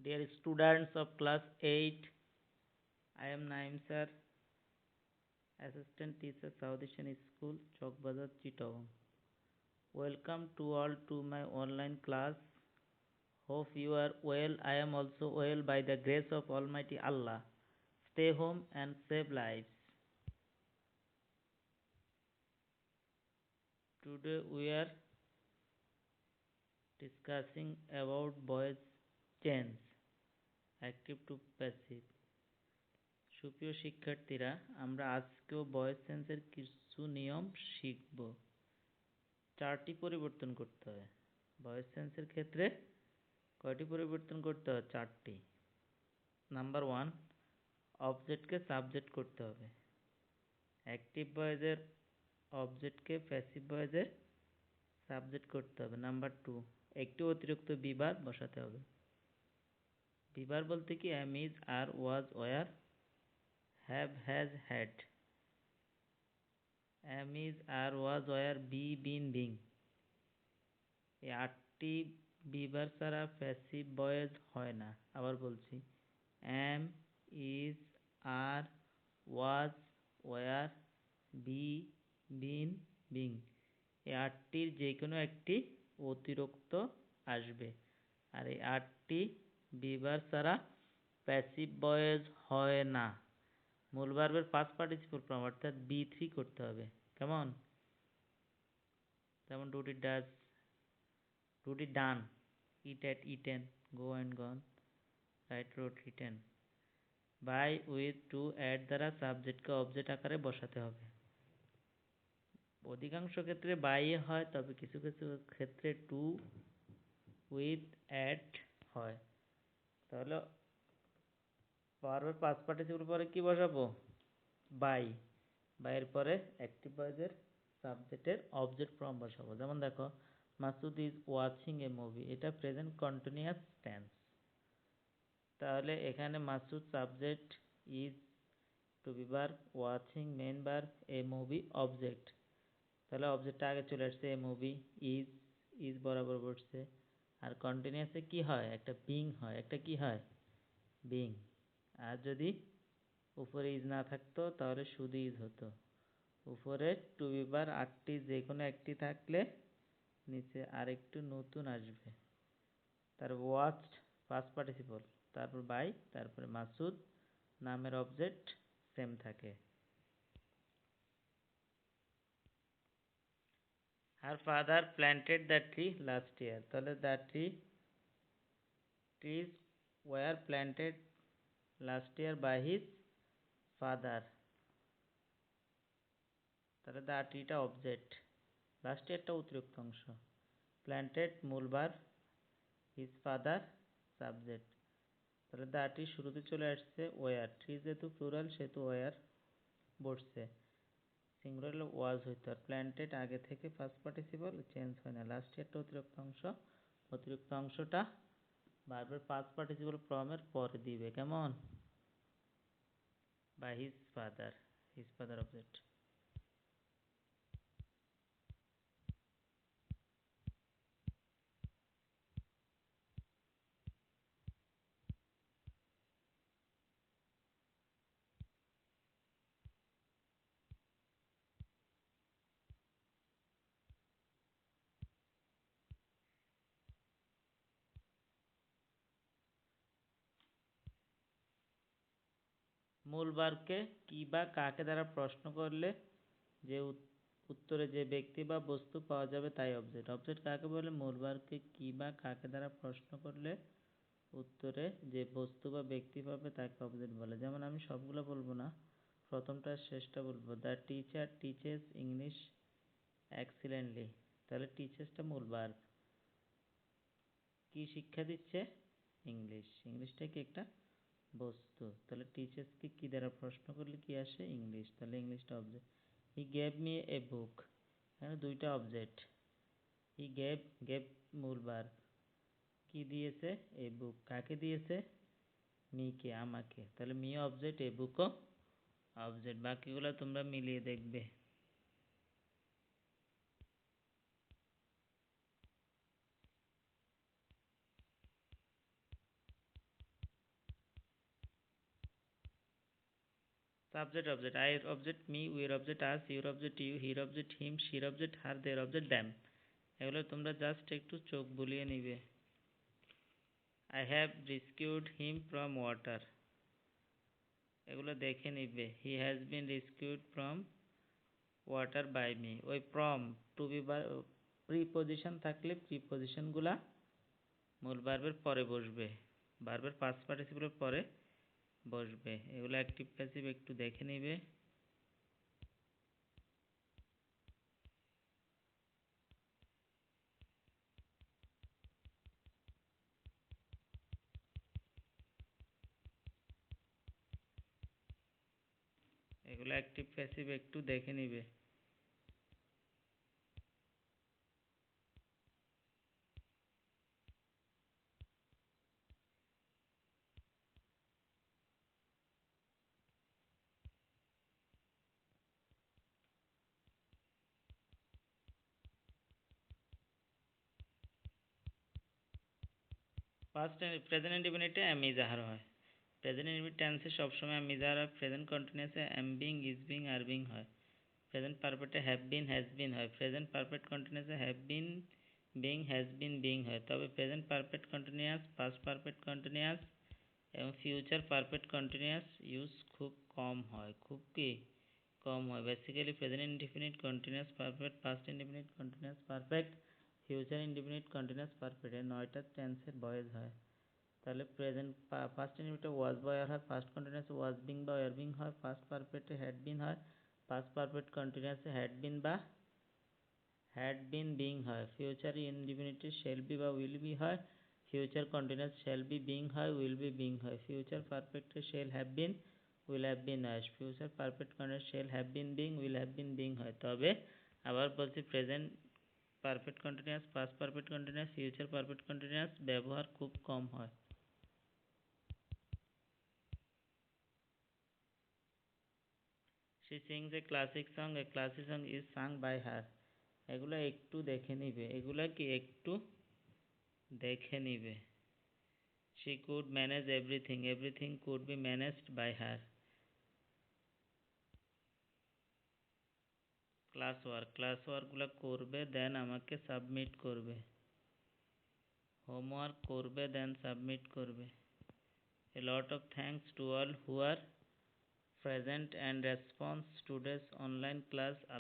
Dear students of class 8, I am Naim sir, assistant teacher South Asian School, Chowkbazar, Chittagong. Welcome to all to my online class. Hope you are well. I am also well by the grace of Almighty Allah. Stay home and save lives. Today we are discussing about voice change, active to passive. সুপ্রিয় শিক্ষার্থীরা, আমরা আজকেও voice চেঞ্জের কিছু নিয়ম শিখব। চারটি পরিবর্তন করতে হয় ভয়েস চেঞ্জের ক্ষেত্রে। কয়টি পরিবর্তন করতে হয়? চারটি। নাম্বার 1, অবজেক্টকে সাবজেক্ট করতে হবে। অ্যাক্টিভ ভয়েসের অবজেক্টকে প্যাসিভ ভয়েসে সাবজেক্ট করতে হবে। নাম্বার 2, একটি অতিরিক্ত বিভার বসাতে হবে। বিভার বলতে কি am, is, are, was, were, have, has, had. Am, is, are, was, were, be, been, being. এই 8টি বিভার ছাড়া প্যাসিভ ভয়েস হয় না। আবার বলছি, am, is, are, was, were, be, been, being. এই 8টির যে কোনো একটি অতিরিক্ত আসবে। আর এই 8টি বিভার ছাড়া প্যাসিভ ভয়েস হয় না। মূল ভার্বের পাস্ট পার্টিসিপল ফর্ম অর্থাৎ B3 করতে হবে। কেমন? যেমন do did does, do did done, eat ate eaten, go and gone, write wrote written. By, with, to, at দ্বারা সাবজেক্টকে অবজেক্ট আকারে বসাতে হবে। অধিকাংশ ক্ষেত্রে বাই হয়, তবে কিছু কিছু ক্ষেত্রে টু, উইথ, অ্যাট হয়। তাহলে ভার্বের পাস্ট পার্টিসিপল পরে কি বসাবো? বাই। বাইয়ের পরে অ্যাক্টিভ ভয়েসের সাবজেক্টের অবজেক্ট ফর্ম বসাবো। যেমন দেখো, Masud is watching a movie, এটা প্রেজেন্ট কন্টিনিউয়াস টেন্স। তাহলে এখানে Masud subject, is to be verb, watching main verb, a movie object. তাহলে অবজেক্টটা আগে চলে আসছে, এ মুভি, ইজ, ইজ বরাবর বসছে। আর কন্টিনিউয়াসে কি হয়? একটা বিং হয়, একটা কি হয়? বিং। আর যদি উপরে ইজ না থাকতো তাহলে শুধু ইজ হতো। উপরে টু বি ভার্ব 8টি যে কোনো একটি থাকলে নিচে আরেকটু নতুন আসবে। তার ওয়াচড পাস্ট পার্টিসিপল, তারপর বাই, তারপরে মাসুদ, নামের অবজেক্ট সেম থাকে। Her father planted the tree last year. তাহলে the trees were planted last year by his father. তাহলে the treeটা অবজেক্ট, লাস্ট ইয়ারটা অতিরিক্ত অংশ। প্ল্যান্টেড মূল ভার্ব, হিজ ফাদার সাবজেক্ট। তাহলে the tree শুরুতে চলে আসছে ওয়ার, ট্রি যেহেতু প্লুরাল সেহেতু ওয়ার বসছে। সিঙ্গুলার ওয়াজ হইতো। আর প্ল্যান্টেড আগে থেকে ফার্স্ট পার্টিসিপল চেঞ্জ হয় না। লাস্ট ইয়ারটা অতিরিক্ত অংশ, অতিরিক্ত অংশটা ভার্বের পাস্ট পার্টিসিপল ফর্মের পরে দিবে। কেমন? By his father, his father object. মূল ভার্বকে কি বা কাকে দ্বারা প্রশ্ন করলে যে উত্তরে যে ব্যক্তি বা বস্তু পাওয়া যাবে তাই অবজেক্ট। অবজেক্ট কাকে বলে? মূল ভার্বকে কি বা কাকে দ্বারা প্রশ্ন করলে উত্তরে যে বস্তু বা ব্যক্তি পাবে তাকে অবজেক্ট বলে। যেমন আমি সবগুলো বলবো না, প্রথমটা শেষটা বলবো। The teacher teaches English excellently. তাহলে টিচেসটা মূল ভার্ব, কি শিক্ষা দিচ্ছে? ইংলিশ। ইংলিশটা কি একটা বস্তু। তাহলে টিচার্সকে কি দ্বারা প্রশ্ন করলে কি আসে? ইংলিশ। তাহলে ইংলিশটা object. He gave me a book, এখানে দুইটা অবজেক্ট। হি গেভ, গেভ মূল ভার্ব, কি দিয়েছে? A book. কাকে দিয়েছে? মিকে, আমাকে। তাহলে মি অবজেক্ট, এ বুকও অবজেক্ট। বাকিগুলো তোমরা মিলিয়ে দেখবে। Subject object, I object me, উইর অবজেক্ট আস, ইউর অবজেক্ট ইউ, হির অবজেক্ট হিম, শির অবজেক্ট হার, দের অবজেক্ট দ্যাম। এগুলো তোমরা জাস্ট একটু চোখ বুলিয়ে নিবে। I have rescued him from water, এগুলো দেখে নিবে। He has been rescued from water by me. ওই ফ্রম টু বি বা প্রিপোজিশন থাকলে প্রিপোজিশনগুলা মূল ভার্বের পরে বসবে, ভার্বের পাস্ট পার্টিসিপেলের পরে বসবে। এগুলো অ্যাক্টিভ প্যাসিভ একটু দেখে নিবে। এগুলো অ্যাক্টিভ প্যাসিভ একটু দেখে নিবে। পাস্ট প্রেজেন্ট ইনডিফিনিটে এম ইজাহার হয়। প্রেজেন্ট ইনডিফিনিট টেন্সে সবসময় এম ইজাহার হয়। প্রেজেন্ট কন্টিনিউয়াসে am being, is being, are being হয়। প্রেজেন্ট পারফেক্টে হ্যাভ বিন, হ্যাজ বিন হয়। প্রেজেন্ট পারফেক্ট কন্টিনিউয়াসে have been being, has been being হয়। তবে present perfect continuous, past perfect continuous এবং ফিউচার পারফেক্ট কন্টিনিউয়াস ইউজ খুব কম হয়, খুব কি কম হয়। Basically present indefinite continuous perfect, past indefinite continuous perfect, future indefinite continuous perfect, এই 9টা টেন্সের ভয়েস হয়। তাহলে প্রেজেন্ট ফার্স্ট ইনডিফিনিটে ওয়াজ বা ওয়ার হয়, ফার্স্ট কন্টিনিউয়াসে ওয়াজ বিং বা ওয়ার বিং হয়, ফার্স্ট পারফেক্টে হ্যাড বিন হয়, পাস্ট পারফেক্ট কন্টিনিউয়াসে হ্যাড বিন বা হ্যাড বিন বিং হয়। ফিউচার ইনডিফিনিটে শ্যাল বি বা উইল বি হয়, future continuous shall be being হয়, উইল বি বিং হয়। ফিউচার পারফেক্টে shall have been, will have been হয়। Future perfect continuous shall have been being, will have been being হয়। তবে আবার বলছি present perfect continuous, past perfect continuous, future perfect continuous ব্যবহার খুব কম হয়। She sings a classic song, a classic song is sung by her. এগুলা একটু দেখে নিবে, এগুলা কি একটু দেখে নিবে। She could manage everything, everything could be managed by her. Class work গুলা করবে দেন আমাকে সাবমিট করবে। হোমওয়ার্ক করবে দেন সাবমিট করবে। A lot of thanks to all who are present and response today's online class.